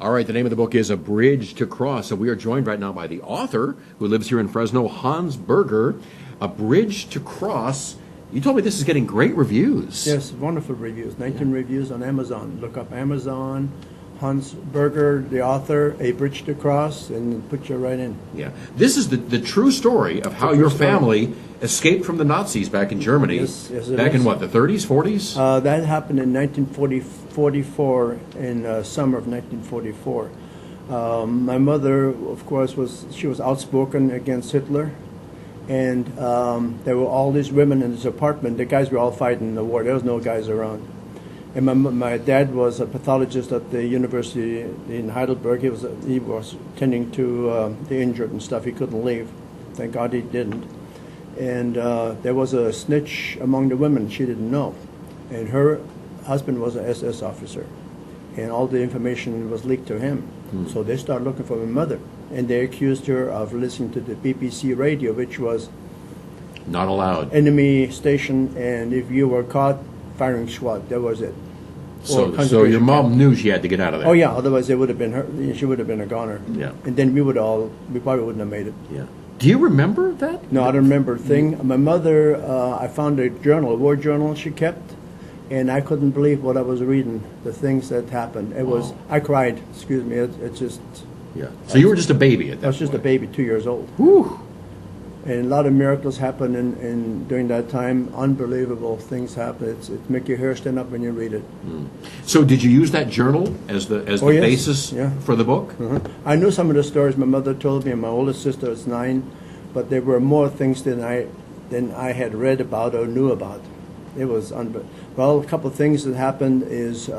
All right, the name of the book is A Bridge to Cross. So we are joined right now by the author who lives here in Fresno, Hans Berger. A Bridge to Cross. You told me this is getting great reviews. Yes, wonderful reviews. 19 reviews on Amazon. Look up Amazon, Hans Berger, the author, A Bridge to Cross, and put you right in. Yeah. This is the true story of how your family escaped from the Nazis back in Germany. Yes, back in what, the 30s, 40s? That happened in 1944, in summer of 1944. My mother, of course, she was outspoken against Hitler. And there were all these women in this apartment. The guys were all fighting in the war. There was no guys around. And my dad was a pathologist at the university in Heidelberg. He was tending to the injured and stuff. He couldn't leave. Thank God he didn't. And there was a snitch among the women she didn't know. And her husband was an SS officer. And all the information was leaked to him. So they started looking for my mother. And they accused her of listening to the BBC radio, which was not allowed. Enemy station, and if you were caught, firing squad. That was it. So your mom knew she had to get out of there. Oh yeah, otherwise it would have been her. She would have been a goner. Yeah. And then we probably wouldn't have made it. Yeah. Do you remember that? No, I don't remember a thing. My mother, I found a journal, a war journal she kept, and I couldn't believe what I was reading. The things that happened. It was. I cried. Excuse me. It just. Yeah. So you were just a baby at that point. I was just a baby, 2 years old. Whew. And a lot of miracles happened in during that time. Unbelievable things happened. It makes your hair stand up when you read it. So did you use that journal as the Yes. basis Yeah. for the book? I knew some of the stories my mother told me, and my oldest sister was 9, but there were more things than I had read about or knew about. It was well, a couple of things that happened is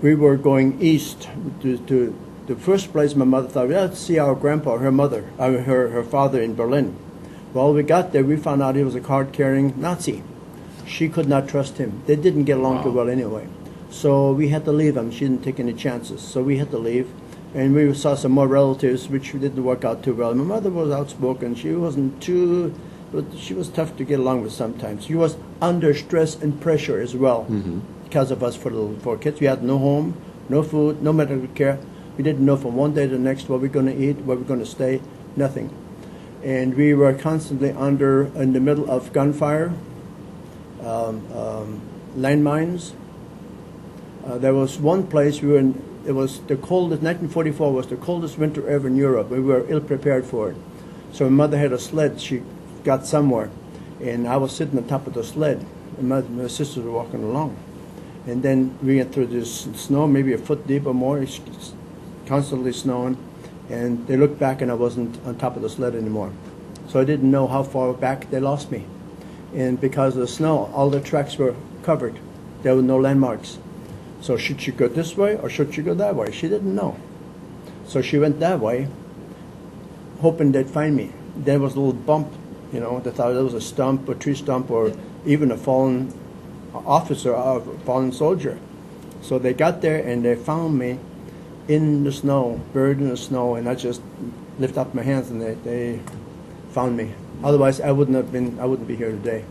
we were going east to the first place. My mother thought, well, let's see our grandpa, her father in Berlin. Well, we got there, we found out he was a card-carrying Nazi. She could not trust him. They didn't get along too well anyway. So we had to leave him. She didn't take any chances. So we had to leave. And we saw some more relatives, which didn't work out too well. My mother was outspoken. She wasn't too, but she was tough to get along with sometimes. She was under stress and pressure as well because of us for kids. We had no home, no food, no medical care. We didn't know from one day to the next what we're going to eat, where we're going to stay, nothing. And we were constantly in the middle of gunfire, landmines. There was one place we were in, it was the coldest, 1944 was the coldest winter ever in Europe. We were ill-prepared for it. So my mother had a sled she got somewhere, and I was sitting on top of the sled, and my sisters were walking along. And then we went through this snow, maybe a foot deep or more. It's constantly snowing, and they looked back and I wasn't on top of the sled anymore. So I didn't know how far back they lost me. And because of the snow, all the tracks were covered. There were no landmarks. So should she go this way or should she go that way? She didn't know. So she went that way, hoping they'd find me. There was a little bump, they thought it was a stump, a tree stump, or even a fallen officer or a fallen soldier. So they got there and they found me in the snow, buried in the snow, and I just lift up my hands and they found me. Otherwise, I wouldn't be here today.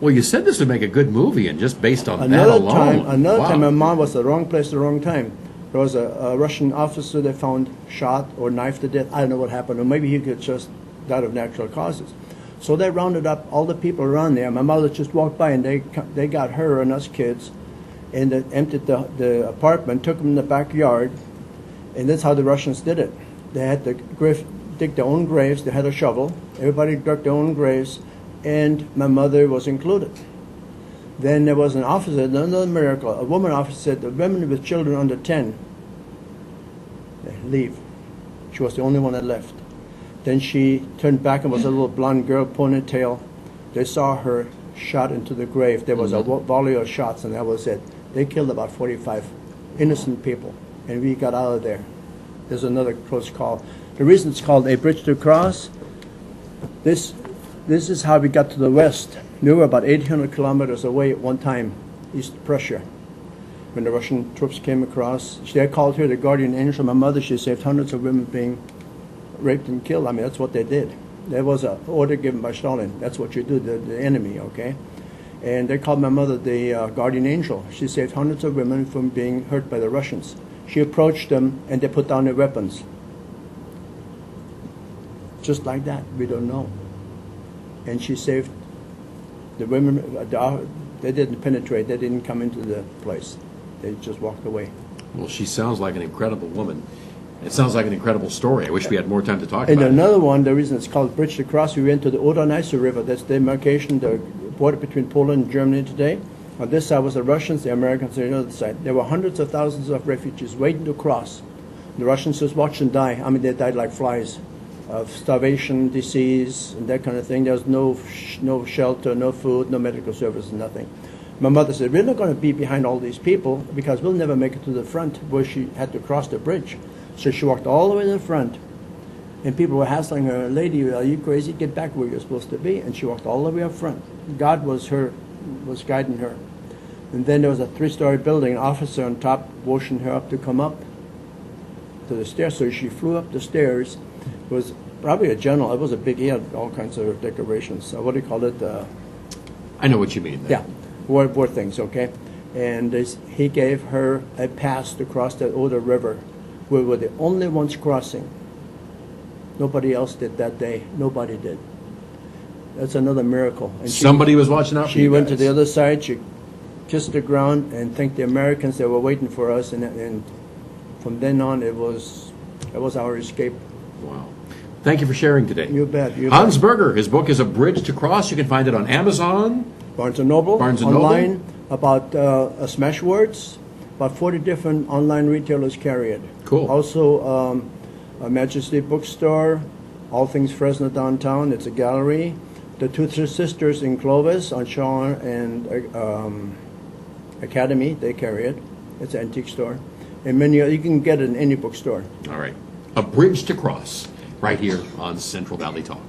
Well, you said this would make a good movie, and just based on that Another alone. time, my mom was at the wrong place at the wrong time. There was a Russian officer they found shot or knifed to death. I don't know what happened, or maybe he could just died of natural causes. So they rounded up all the people around there. My mother just walked by, and they got her and us kids, and they emptied the apartment, took them in the backyard. And that's how the Russians did it. They had to dig their own graves. They had a shovel. Everybody dug their own graves, and my mother was included. Then there was an officer, another miracle. A woman officer said, the women with children under 10, they leave. She was the only one that left. Then she turned back and was a little blonde girl, ponytail. They saw her shot into the grave. There was a volley of shots, and that was it. They killed about 45 innocent people. And we got out of there. There's another close call. The reason it's called A Bridge to Cross, this is how we got to the west. We were about 800 kilometers away at one time, East Prussia. When the Russian troops came across, they called her the guardian angel. My mother, she saved hundreds of women being raped and killed. I mean, that's what they did. There was an order given by Stalin. That's what you do, the enemy, okay? And they called my mother the guardian angel. She saved hundreds of women from being hurt by the Russians. She approached them, and they put down their weapons. Just like that, we don't know. And she saved the women. They didn't penetrate. They didn't come into the place. They just walked away. Well, she sounds like an incredible woman. It sounds like an incredible story. I wish we had more time to talk And about it. another one, the reason it's called Bridge to Cross, we went to the Oder-Neisse River. That's the demarcation, the border between Poland and Germany today. On this side was the Russians, the Americans on the other side. There were hundreds of thousands of refugees waiting to cross. The Russians just watched them die. I mean, they died like flies of starvation, disease, and that kind of thing. There was no shelter, no food, no medical service, nothing. My mother said, we're not going to be behind all these people because we'll never make it to the front where she had to cross the bridge. So she walked all the way to the front, and people were hassling her, lady, are you crazy? Get back where you're supposed to be. And she walked all the way up front. God was guiding her. And then there was a 3-story building, an officer on top motioned her up to come up to the stairs. So she flew up the stairs. It was probably a general. It was a big, he had all kinds of decorations. What do you call it? I know what you mean. Yeah, war things, okay? And he gave her a pass to cross the Oder River. We were the only ones crossing. Nobody else did that day. Nobody did. That's another miracle. And Somebody was watching out for you She went to guys. the other side. She kissed the ground and thanked the Americans that were waiting for us. And from then on, it was our escape. Wow. Thank you for sharing today. You bet. Hans Berger, his book is A Bridge to Cross. You can find it on Amazon. Barnes & Noble. Barnes & Noble. Online, about Smash Words. About 40 different online retailers carry it. Cool. Also, a Majesty Bookstore, All Things Fresno Downtown. It's a gallery. The Two Sisters in Clovis on Shaw and Academy, they carry it. It's an antique store. And you can get it in any bookstore. All right. A Bridge to Cross, right here on Central Valley Talk.